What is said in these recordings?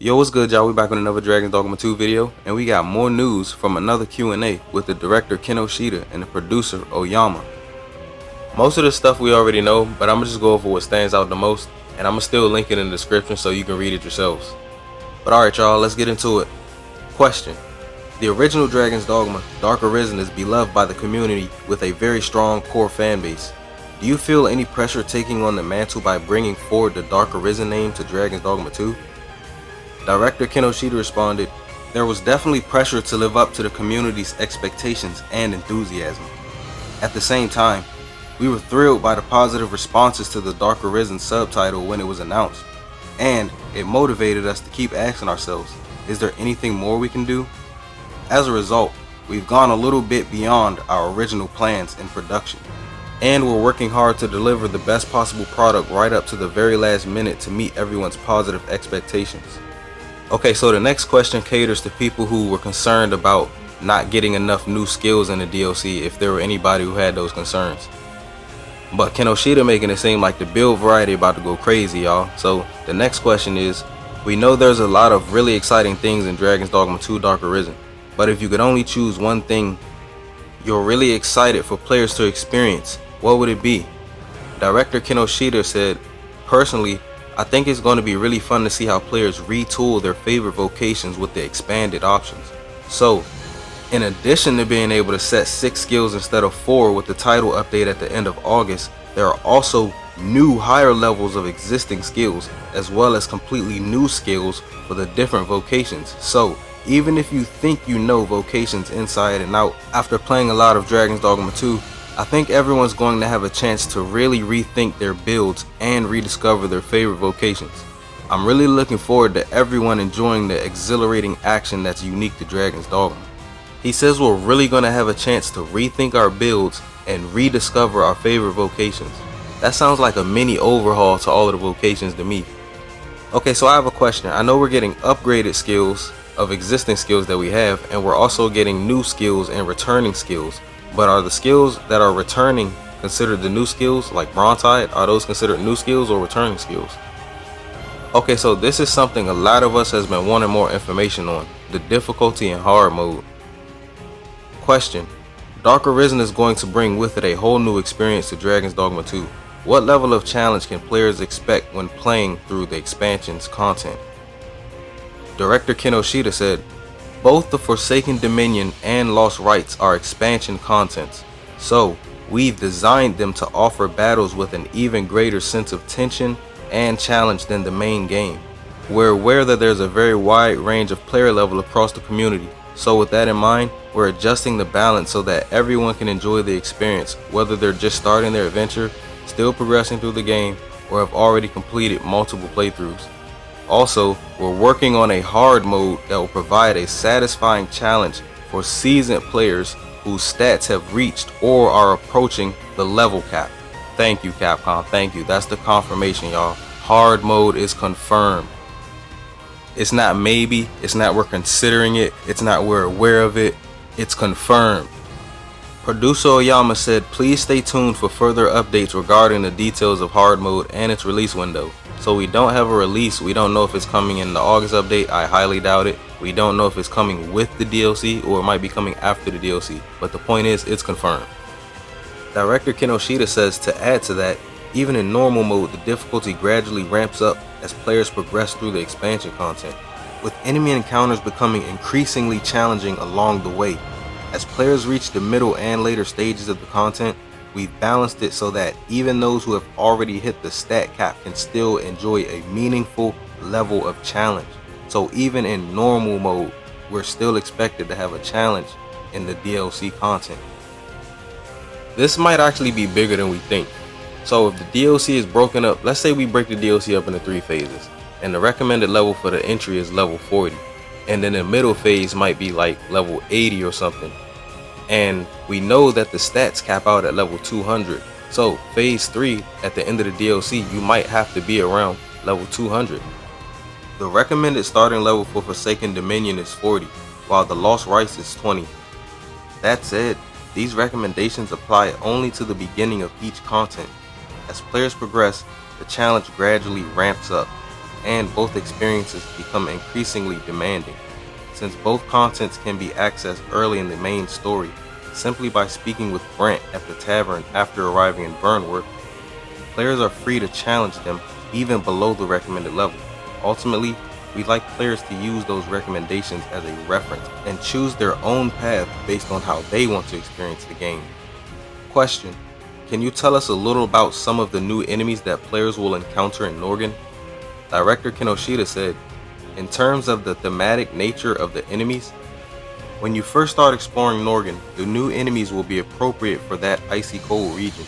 Yo, what's good, y'all? We back with another Dragon's Dogma 2 video, and we got more news from another Q&A with the director Kinoshita and the producer Oyama. Most of the stuff we already know, but I'm gonna just go over what stands out the most, and I'm gonna still link it in the description so you can read it yourselves. But alright, y'all, let's get into it. Question: the original Dragon's Dogma, Dark Arisen, is beloved by the community with a very strong core fan base. Do you feel any pressure taking on the mantle by bringing forward the Dark Arisen name to Dragon's Dogma 2? Director Kinoshita responded, "There was definitely pressure to live up to the community's expectations and enthusiasm. At the same time, we were thrilled by the positive responses to the Dark Arisen subtitle when it was announced, and it motivated us to keep asking ourselves, is there anything more we can do? As a result, we've gone a little bit beyond our original plans in production, and we're working hard to deliver the best possible product right up to the very last minute to meet everyone's positive expectations." Okay, so the next question caters to people who were concerned about not getting enough new skills in the DLC, if there were anybody who had those concerns. But Kinoshita making it seem like the build variety about to go crazy, y'all. So the next question is, we know there's a lot of really exciting things in Dragon's Dogma 2 Dark Arisen, but if you could only choose one thing you're really excited for players to experience, what would it be? Director Kinoshita said, "Personally, I think it's going to be really fun to see how players retool their favorite vocations with the expanded options. So, in addition to being able to set 6 skills instead of 4 with the title update at the end of August, there are also new higher levels of existing skills, as well as completely new skills for the different vocations. So, even if you think you know vocations inside and out after playing a lot of Dragon's Dogma 2, I think everyone's going to have a chance to really rethink their builds and rediscover their favorite vocations. I'm really looking forward to everyone enjoying the exhilarating action that's unique to Dragon's Dogma." He says we're really going to have a chance to rethink our builds and rediscover our favorite vocations. That sounds like a mini overhaul to all of the vocations to me. Okay, so I have a question. I know we're getting upgraded skills of existing skills that we have, and we're also getting new skills and returning skills. But are the skills that are returning considered the new skills, like Bronze-Tide? Are those considered new skills or returning skills? Okay, so this is something a lot of us has been wanting more information on, the difficulty in hard mode. Question: Dark Arisen is going to bring with it a whole new experience to Dragon's Dogma 2. What level of challenge can players expect when playing through the expansion's content? Director Kinoshita said, "Both the Forsaken Dominion and Lost Rites are expansion contents, so we've designed them to offer battles with an even greater sense of tension and challenge than the main game. We're aware that there's a very wide range of player level across the community, so with that in mind, we're adjusting the balance so that everyone can enjoy the experience, whether they're just starting their adventure, still progressing through the game, or have already completed multiple playthroughs. Also, we're working on a hard mode that will provide a satisfying challenge for seasoned players whose stats have reached or are approaching the level cap." Thank you, Capcom. Thank you. That's the confirmation, y'all. Hard mode is confirmed. It's not maybe. It's not we're considering it. It's not we're aware of it. It's confirmed. Producer Oyama said, "Please stay tuned for further updates regarding the details of hard mode and its release window." So we don't have a release. We don't know if it's coming in the August update. I highly doubt it. We don't know if it's coming with the DLC or it might be coming after the DLC. But the point is, it's confirmed. Director Kinoshita says to add to that, even in normal mode, the difficulty gradually ramps up as players progress through the expansion content, with enemy encounters becoming increasingly challenging along the way. As players reach the middle and later stages of the content, we've balanced it so that even those who have already hit the stat cap can still enjoy a meaningful level of challenge. So even in normal mode, we're still expected to have a challenge in the DLC content. This might actually be bigger than we think. So if the DLC is broken up, let's say we break the DLC up into 3 phases, and the recommended level for the entry is level 40, and then the middle phase might be like level 80 or something. And we know that the stats cap out at level 200. So phase 3 at the end of the DLC, you might have to be around level 200. The recommended starting level for Forsaken Dominion is 40, while the Lost Rites is 20. That said, these recommendations apply only to the beginning of each content. As players progress, the challenge gradually ramps up. and both experiences become increasingly demanding. Since both contents can be accessed early in the main story, simply by speaking with Brent at the tavern after arriving in Burnworth, players are free to challenge them even below the recommended level. Ultimately, we like players to use those recommendations as a reference and choose their own path based on how they want to experience the game. Question: can you tell us a little about some of the new enemies that players will encounter in Norgan? Director Kinoshita said, in terms of the thematic nature of the enemies, when you first start exploring Norgan, the new enemies will be appropriate for that icy cold region,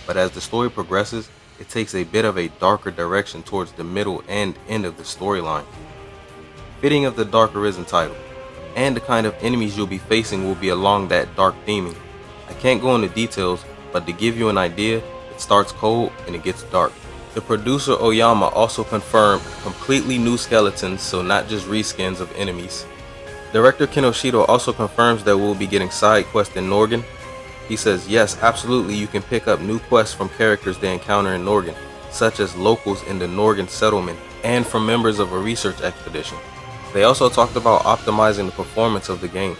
but as the story progresses, it takes a bit of a darker direction towards the middle and end of the storyline. Fitting of the Dark Arisen title, and the kind of enemies you'll be facing will be along that dark theming. I can't go into details, but to give you an idea, it starts cold and it gets dark. The producer Oyama also confirmed completely new skeletons, so not just reskins of enemies. Director Kinoshita also confirms that we'll be getting side quests in Norgan. He says yes, absolutely, you can pick up new quests from characters they encounter in Norgan, such as locals in the Norgan settlement and from members of a research expedition. They also talked about optimizing the performance of the game.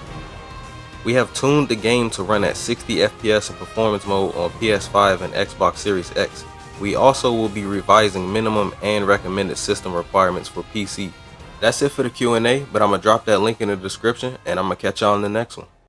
We have tuned the game to run at 60 FPS in performance mode on PS5 and Xbox Series X. We also will be revising minimum and recommended system requirements for PC. That's it for the Q&A, but I'm going to drop that link in the description and I'm going to catch y'all in the next one.